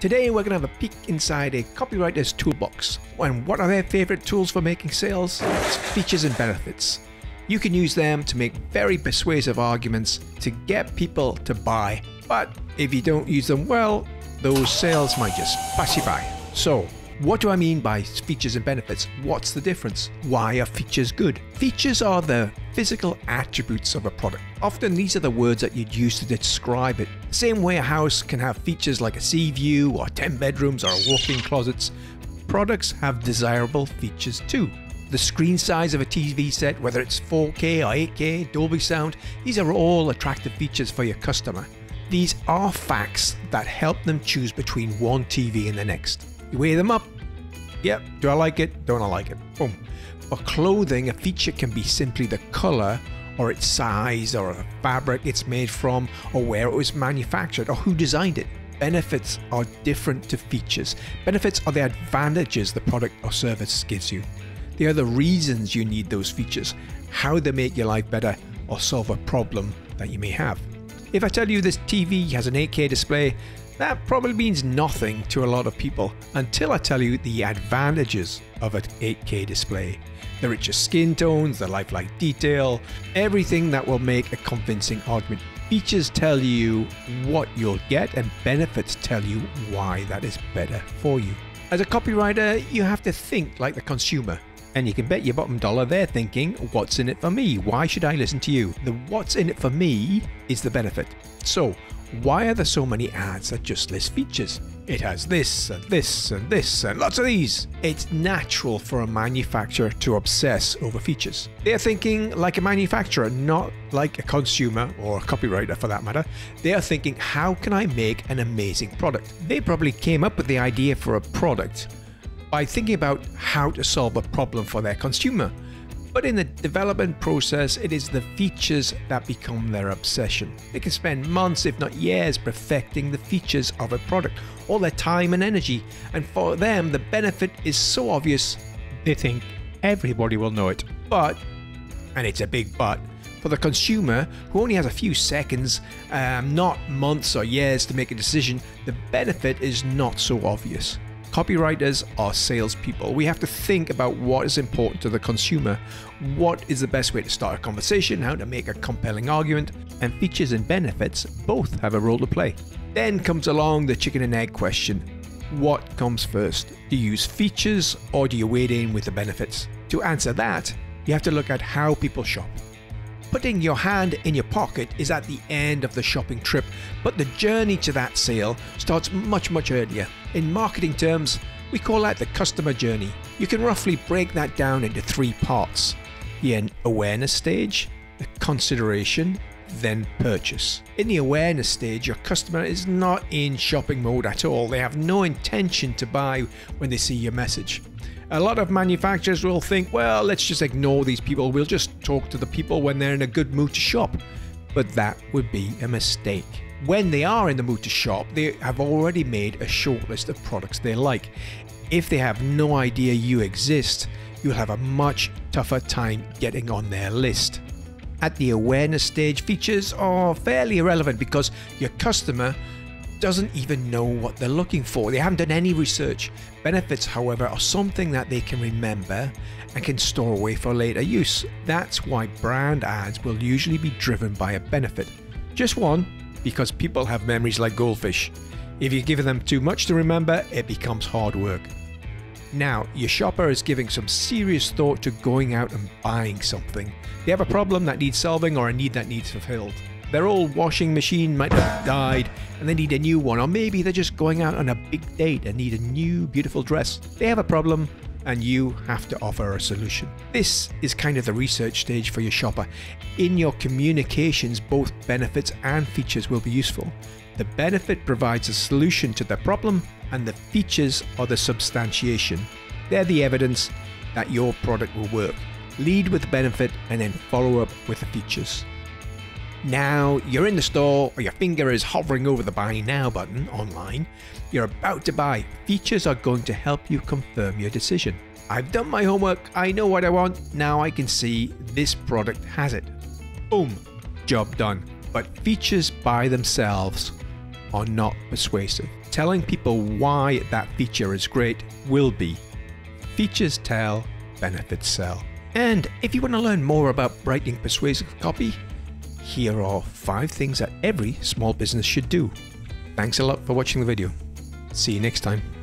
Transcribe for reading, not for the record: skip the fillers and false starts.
Today we're going to have a peek inside a copywriter's toolbox. And what are their favorite tools for making sales? It's features and benefits. You can use them to make very persuasive arguments to get people to buy. But if you don't use them well, those sales might just pass you by. So, what do I mean by features and benefits? What's the difference? Why are features good? Features are the physical attributes of a product. Often these are the words that you'd use to describe it. The same way a house can have features like a sea view or 10 bedrooms or walk-in closets, products have desirable features too. The screen size of a TV set, whether it's 4K or 8K, Dolby sound, these are all attractive features for your customer. These are facts that help them choose between one TV and the next. You weigh them up. Yep, do I like it? Don't I like it? Boom. For clothing, a feature can be simply the color or its size or the fabric it's made from or where it was manufactured or who designed it. Benefits are different to features. Benefits are the advantages the product or service gives you. They are the reasons you need those features, how they make your life better or solve a problem that you may have. If I tell you this TV has an 8K display, that probably means nothing to a lot of people until I tell you the advantages of an 8K display. The richer skin tones, the lifelike detail, everything that will make a convincing argument. Features tell you what you'll get and benefits tell you why that is better for you. As a copywriter, you have to think like the consumer. And you can bet your bottom dollar they're thinking, what's in it for me? Why should I listen to you? The what's in it for me is the benefit. So, why are there so many ads that just list features? It has this and this and this and lots of these. It's natural for a manufacturer to obsess over features. They're thinking like a manufacturer, not like a consumer or a copywriter for that matter. They are thinking, how can I make an amazing product? They probably came up with the idea for a product by thinking about how to solve a problem for their consumer. But in the development process, it is the features that become their obsession. They can spend months, if not years, perfecting the features of a product, all their time and energy. And for them, the benefit is so obvious, they think everybody will know it. But, and it's a big but, for the consumer, who only has a few seconds, not months or years to make a decision, the benefit is not so obvious. Copywriters are salespeople. We have to think about what is important to the consumer, what is the best way to start a conversation, how to make a compelling argument, and features and benefits both have a role to play. Then comes along the chicken and egg question. What comes first? Do you use features or do you wade in with the benefits? To answer that, you have to look at how people shop. Putting your hand in your pocket is at the end of the shopping trip, but the journey to that sale starts much earlier. In marketing terms, we call that the customer journey. You can roughly break that down into 3 parts: the awareness stage, the consideration, then purchase. In the awareness stage, your customer is not in shopping mode at all. They have no intention to buy when they see your message. A lot of manufacturers will think, well, let's just ignore these people. We'll just talk to the people when they're in a good mood to shop. But that would be a mistake. When they are in the mood to shop, they have already made a short list of products they like. If they have no idea you exist, you'll have a much tougher time getting on their list. At the awareness stage, features are fairly irrelevant because your customer doesn't even know what they're looking for. They haven't done any research. Benefits, however, are something that they can remember and can store away for later use. That's why brand ads will usually be driven by a benefit. Just one, because people have memories like goldfish. If you give them too much to remember, it becomes hard work. Now, your shopper is giving some serious thought to going out and buying something. They have a problem that needs solving or a need that needs fulfilled. Their old washing machine might have died and they need a new one, or maybe they're just going out on a big date and need a new beautiful dress. They have a problem and you have to offer a solution. This is kind of the research stage for your shopper. In your communications, both benefits and features will be useful. The benefit provides a solution to the problem and the features are the substantiation. They're the evidence that your product will work. Lead with the benefit and then follow up with the features. Now you're in the store or your finger is hovering over the buy now button online. You're about to buy. Features are going to help you confirm your decision. I've done my homework. I know what I want. Now I can see this product has it. Boom, job done. But features by themselves are not persuasive. Telling people why that feature is great will be. Features tell, benefits sell. And if you want to learn more about writing persuasive copy, here are 5 things that every small business should do. Thanks a lot for watching the video. See you next time.